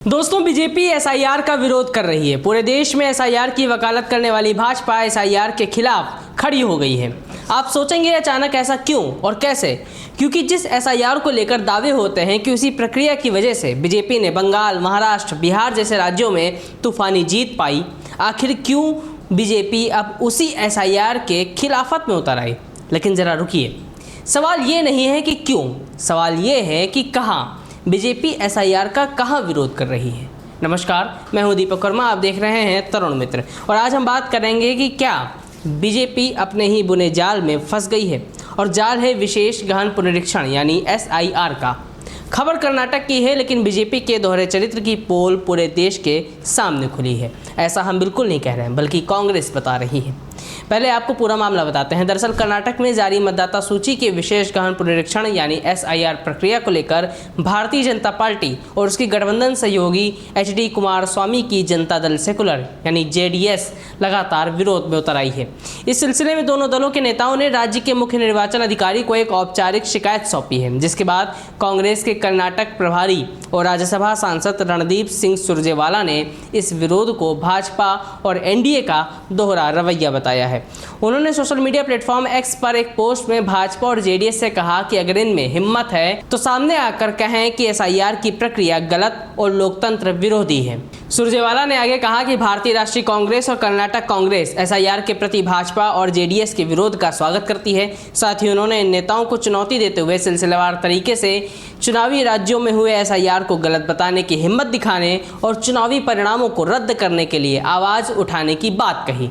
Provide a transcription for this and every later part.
दोस्तों, BJP SIR का विरोध कर रही है। पूरे देश में एसआईआर की वकालत करने वाली भाजपा एसआईआर के खिलाफ खड़ी हो गई है। आप सोचेंगे अचानक ऐसा क्यों और कैसे? क्योंकि जिस एसआईआर को लेकर दावे होते हैं कि उसी प्रक्रिया की वजह से बीजेपी ने बंगाल, महाराष्ट्र, बिहार जैसे राज्यों में तूफानी जीत पाई, आखिर क्यों बीजेपी अब उसी एसआईआर के खिलाफत में उतर आई? लेकिन ज़रा रुकिए, सवाल ये नहीं है कि क्यों, सवाल ये है कि कहाँ बीजेपी एसआईआर का कहाँ विरोध कर रही है। नमस्कार, मैं हूं दीपक वर्मा, आप देख रहे हैं तरुण मित्र, और आज हम बात करेंगे कि क्या बीजेपी अपने ही बुने जाल में फंस गई है। और जाल है विशेष गहन पुनरीक्षण यानी एसआईआर का। खबर कर्नाटक की है, लेकिन बीजेपी के दोहरे चरित्र की पोल पूरे देश के सामने खुली है। ऐसा हम बिल्कुल नहीं कह रहे हैं, बल्कि कांग्रेस बता रही है। पहले आपको पूरा मामला बताते हैं। दरअसल कर्नाटक में जारी मतदाता सूची के विशेष गहन पुनरीक्षण यानी एसआईआर प्रक्रिया को लेकर भारतीय जनता पार्टी और उसकी गठबंधन सहयोगी एचडी कुमारस्वामी की जनता दल सेकुलर यानी जेडीएस लगातार विरोध में उतर आई है। इस सिलसिले में दोनों दलों के नेताओं ने राज्य के मुख्य निर्वाचन अधिकारी को एक औपचारिक शिकायत सौंपी है, जिसके बाद कांग्रेस के कर्नाटक प्रभारी और राज्यसभा सांसद रणदीप सिंह सुरजेवाला ने इस विरोध को भाजपा और एनडीए का दोहरा रवैया बताया है। उन्होंने सोशल मीडिया प्लेटफॉर्म एक्स पर एक पोस्ट में भाजपा और जेडीएस से कहा कि अगर इनमें हिम्मत है तो सामने आकर कहें कि एसआईआर की प्रक्रिया गलत और लोकतंत्र विरोधी है। सुरजेवाला ने आगे कहा कि भारतीय राष्ट्रीय कांग्रेस और कर्नाटक कांग्रेस एसआईआर के प्रति भाजपा और जेडीएस के विरोध का स्वागत करती है। साथ ही उन्होंने इन नेताओं को चुनौती देते हुए सिलसिलेवार तरीके से चुनावी राज्यों में हुए एसआईआर को गलत बताने की हिम्मत दिखाने और चुनावी परिणामों को रद्द करने के लिए आवाज़ उठाने की बात कही।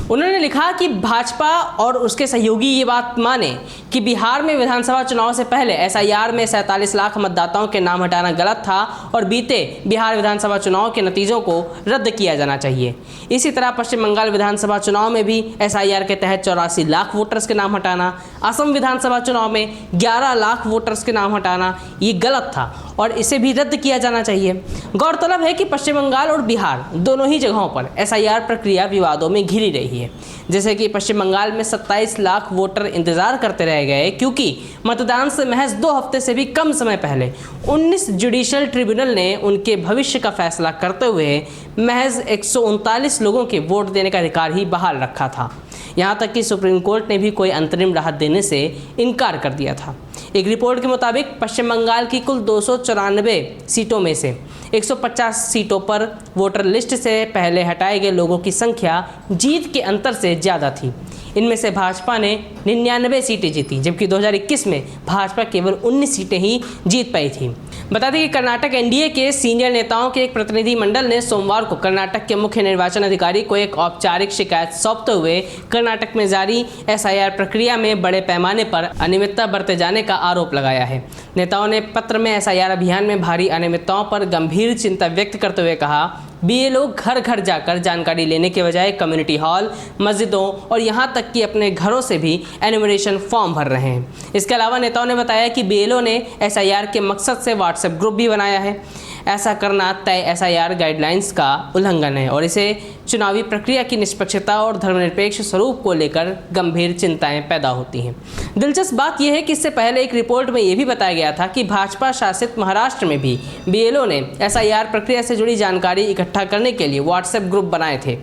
उन्होंने लिखा कि भाजपा और उसके सहयोगी ये बात माने कि बिहार में विधानसभा चुनाव से पहले एसआईआर में 47 लाख मतदाताओं के नाम हटाना गलत था और बीते बिहार विधानसभा चुनाव के नतीजों को रद्द किया जाना चाहिए। इसी तरह पश्चिम बंगाल विधानसभा चुनाव में भी एसआईआर के तहत 84 लाख वोटर्स के नाम हटाना, असम विधानसभा चुनाव में 11 लाख वोटर्स के नाम हटाना ये गलत था और इसे भी रद्द किया जाना चाहिए। गौरतलब है कि पश्चिम बंगाल और बिहार दोनों ही जगहों पर एसआईआर प्रक्रिया विवादों में घिरी रही है। जैसे कि पश्चिम बंगाल में 27 लाख वोटर इंतजार करते रह गए, क्योंकि मतदान से महज 2 हफ्ते से भी कम समय पहले 19 जुडिशियल ट्रिब्यूनल ने उनके भविष्य का फैसला करते हुए महज 139 लोगों के वोट देने का अधिकार ही बहाल रखा था। यहाँ तक कि सुप्रीम कोर्ट ने भी कोई अंतरिम राहत देने से इनकार कर दिया था। एक रिपोर्ट के मुताबिक पश्चिम बंगाल की कुल 294 सीटों में से 150 सीटों पर वोटर लिस्ट से पहले हटाए गए लोगों की संख्या जीत के अंतर से ज़्यादा थी। इनमें से भाजपा ने 99 सीटें जीती, जबकि 2021 में भाजपा केवल 19 सीटें ही जीत पाई थी। बता दें कि कर्नाटक एनडीए के सीनियर नेताओं के एक प्रतिनिधि मंडल ने सोमवार को कर्नाटक के मुख्य निर्वाचन अधिकारी को एक औपचारिक शिकायत सौंपते हुए कर्नाटक में जारी एसआईआर प्रक्रिया में बड़े पैमाने पर अनियमितता बरते जाने का आरोप लगाया है। नेताओं ने पत्र में एसआईआर अभियान में भारी अनियमितताओं पर गंभीर चिंता व्यक्त करते हुए कहा, बीएलओ घर घर जाकर जानकारी लेने के बजाय कम्युनिटी हॉल, मस्जिदों और यहाँ तक कि अपने घरों से भी एनुमरेशन फॉर्म भर रहे हैं। इसके अलावा नेताओं ने बताया कि बीएलओ ने एसआईआर के मकसद से व्हाट्सएप ग्रुप भी बनाया है। ऐसा करना तय एसआईआर गाइडलाइंस का उल्लंघन है और इसे चुनावी प्रक्रिया की निष्पक्षता और धर्मनिरपेक्ष स्वरूप को लेकर गंभीर चिंताएं पैदा होती हैं। दिलचस्प बात यह है कि इससे पहले एक रिपोर्ट में यह भी बताया गया था कि भाजपा शासित महाराष्ट्र में भी बीएलओ ने एसआईआर प्रक्रिया से जुड़ी जानकारी इकट्ठा करने के लिए व्हाट्सएप ग्रुप बनाए थे,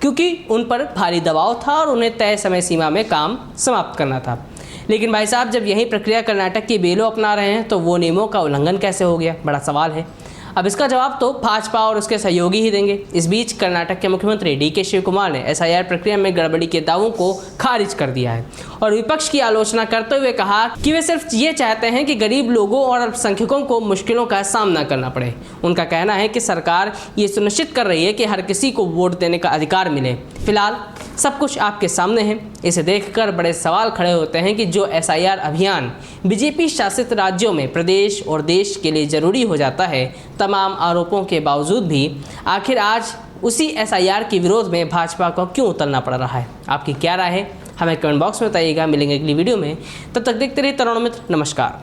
क्योंकि उन पर भारी दबाव था और उन्हें तय समय सीमा में काम समाप्त करना था। लेकिन भाई साहब, जब यही प्रक्रिया कर्नाटक के बीएलओ अपना रहे हैं तो वो नियमों का उल्लंघन कैसे हो गया? बड़ा सवाल है। अब इसका जवाब तो भाजपा और उसके सहयोगी ही देंगे। इस बीच कर्नाटक के मुख्यमंत्री डीके शिवकुमार ने एसआईआर प्रक्रिया में गड़बड़ी के दावों को खारिज कर दिया है और विपक्ष की आलोचना करते हुए कहा कि वे सिर्फ ये चाहते हैं कि गरीब लोगों और अल्पसंख्यकों को मुश्किलों का सामना करना पड़े। उनका कहना है कि सरकार ये सुनिश्चित कर रही है कि हर किसी को वोट देने का अधिकार मिले। फिलहाल सब कुछ आपके सामने है। इसे देखकर बड़े सवाल खड़े होते हैं कि जो एसआईआर अभियान बीजेपी शासित राज्यों में प्रदेश और देश के लिए जरूरी हो जाता है, तमाम आरोपों के बावजूद भी आखिर आज उसी एसआईआर के विरोध में भाजपा को क्यों उतरना पड़ रहा है? आपकी क्या राय है? हमें कमेंट बॉक्स में बताइएगा। मिलेंगे अगली वीडियो में, तब तक देखते रहिए तरुण मित्र। नमस्कार।